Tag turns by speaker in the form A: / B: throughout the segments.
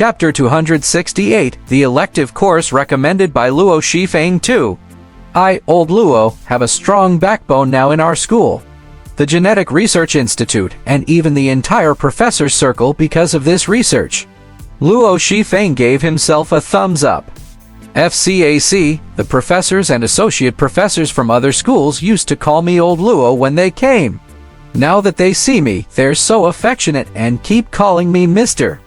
A: Chapter 268, the elective course recommended by Luo Shifeng 2. I, Old Luo, have a strong backbone now in our school, the Genetic Research Institute, and even the entire professor's circle because of this research. Luo Shifeng gave himself a thumbs up. FCAC, the professors and associate professors from other schools used to call me Old Luo when they came. Now that they see me, they're so affectionate and keep calling me Mr.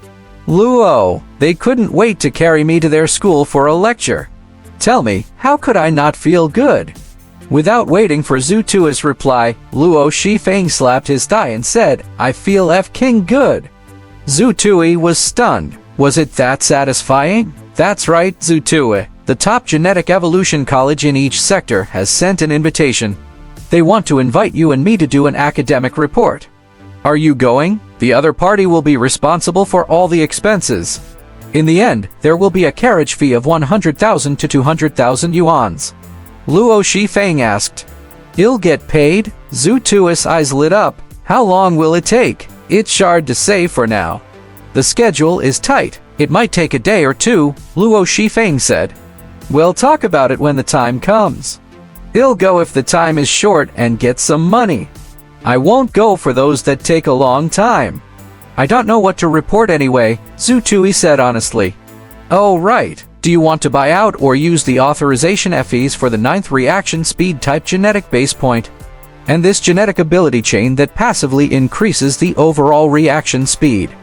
A: Luo. They couldn't wait to carry me to their school for a lecture. Tell me, how could I not feel good? Without waiting for Zhu Tui's reply, Luo Shifeng slapped his thigh and said, I feel f-king good. Zhu Tui was stunned. Was it that satisfying? That's right, Zhu Tui. The top genetic evolution college in each sector has sent an invitation. They want to invite you and me to do an academic report. Are you going? The other party will be responsible for all the expenses. In the end, there will be a carriage fee of 100,000 to 200,000 yuans. Luo Shifeng asked. I'll get paid? Zhu Tui's eyes lit up. How long will it take? It's hard to say for now. The schedule is tight. It might take a day or two, Luo Shifeng said. We'll talk about it when the time comes. I'll go if the time is short and get some money. I won't go for those that take a long time. I don't know what to report anyway, Zhu Tui said honestly. Oh right, do you want to buy out or use the authorization fees for the 9th reaction speed type genetic base point? And this genetic ability chain that passively increases the overall reaction speed?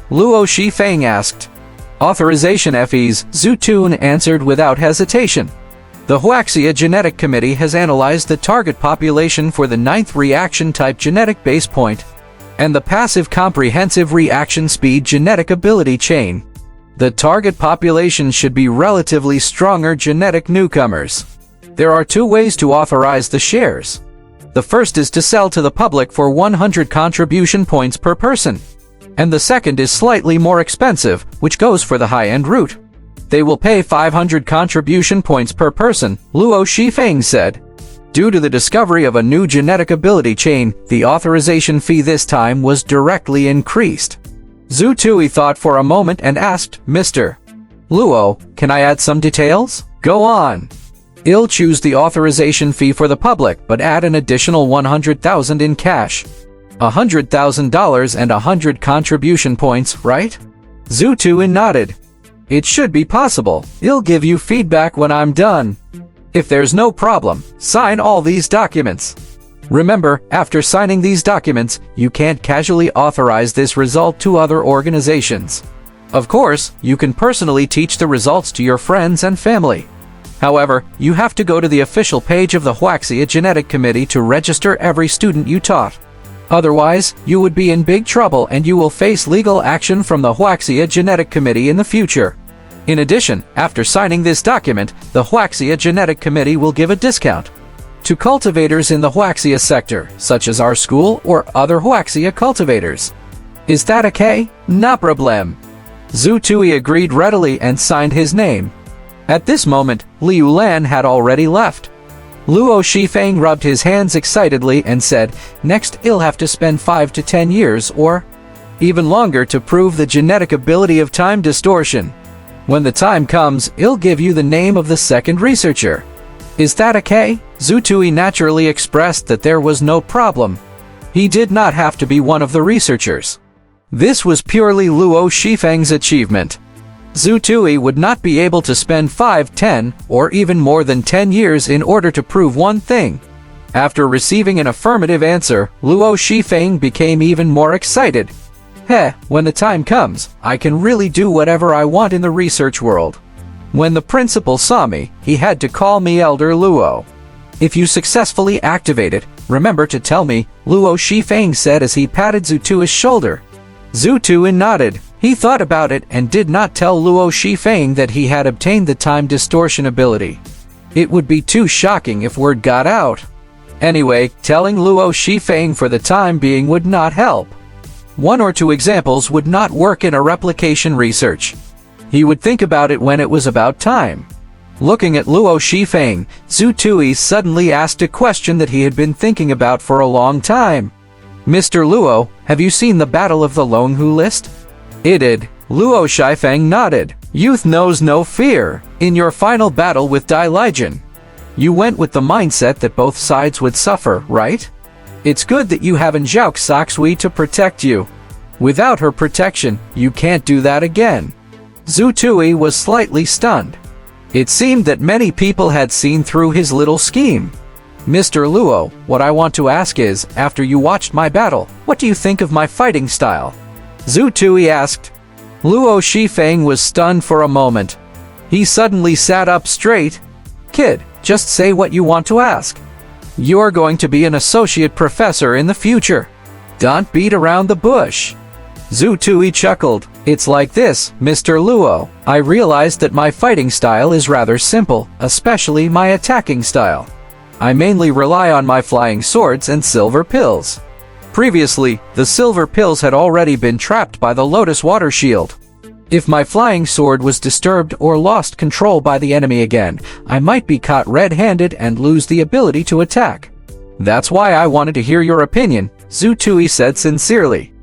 A: Luo Shifeng asked. Authorization fees, Zhu Tui answered without hesitation. The Wuxia Genetic Committee has analyzed the target population for the 9th reaction type genetic base point and the passive comprehensive reaction speed genetic ability chain. The target population should be relatively stronger genetic newcomers. There are two ways to authorize the shares. The first is to sell to the public for 100 contribution points per person. And the second is slightly more expensive, which goes for the high-end route. They will pay 500 contribution points per person, Luo Shifeng said. Due to the discovery of a new genetic ability chain, the authorization fee this time was directly increased. Zhu Tui thought for a moment and asked, Mr. Luo, can I add some details? Go on. I'll choose the authorization fee for the public, but add an additional 100,000 in cash. $100,000 and 100 contribution points, right? Zhu Tui nodded. It should be possible. I'll give you feedback when I'm done. If there's no problem, sign all these documents. Remember, after signing these documents, you can't casually authorize this result to other organizations. Of course, you can personally teach the results to your friends and family. However, you have to go to the official page of the Wuxia Genetic Committee to register every student you taught. Otherwise, you would be in big trouble and you will face legal action from the Wuxia Genetic Committee in the future. In addition, after signing this document, the Wuxia Genetic Committee will give a discount to cultivators in the Wuxia sector, such as our school or other Wuxia cultivators. Is that okay? No problem. Zhu Tui agreed readily and signed his name. At this moment, Liu Lan had already left. Luo Shifeng rubbed his hands excitedly and said, next I'll have to spend 5 to 10 years or even longer to prove the genetic ability of time distortion. When the time comes, I'll give you the name of the second researcher. Is that okay? Zhu Tui naturally expressed that there was no problem. He did not have to be one of the researchers. This was purely Luo Shifeng's achievement. Zhu Tui would not be able to spend 5, 10, or even more than 10 years in order to prove one thing. After receiving an affirmative answer, Luo Shifeng became even more excited. When the time comes, I can really do whatever I want in the research world. When the principal saw me, he had to call me Elder Luo. If you successfully activate it, remember to tell me, Luo Shifeng said as he patted Zhu Tui's shoulder. Zhu Tui nodded. He thought about it and did not tell Luo Shifeng that he had obtained the time distortion ability. It would be too shocking if word got out. Anyway, telling Luo Shifeng for the time being would not help. 1 or 2 examples would not work in a replication research. He would think about it when it was about time. Looking at Luo Shifeng, Zhu Tui suddenly asked a question that he had been thinking about for a long time. Mr. Luo, have you seen the Battle of the Longhu list? It did. Luo Shifeng nodded. Youth knows no fear. In your final battle with Dai Lijian, you went with the mindset that both sides would suffer, right? It's good that you have Zhao Saxui to protect you. Without her protection, you can't do that again. Zhu Tui was slightly stunned. It seemed that many people had seen through his little scheme. Mr. Luo, what I want to ask is, after you watched my battle, what do you think of my fighting style? Zhu Tui asked. Luo Shifeng was stunned for a moment. He suddenly sat up straight. Kid, just say what you want to ask. You're going to be an associate professor in the future. Don't beat around the bush. Zhu Tui chuckled. It's like this, Mr. Luo. I realized that my fighting style is rather simple, especially my attacking style. I mainly rely on my flying swords and silver pills. Previously, the silver pills had already been trapped by the Lotus Water Shield. If my flying sword was disturbed or lost control by the enemy again, I might be caught red-handed and lose the ability to attack. That's why I wanted to hear your opinion, Zhu Tui said sincerely.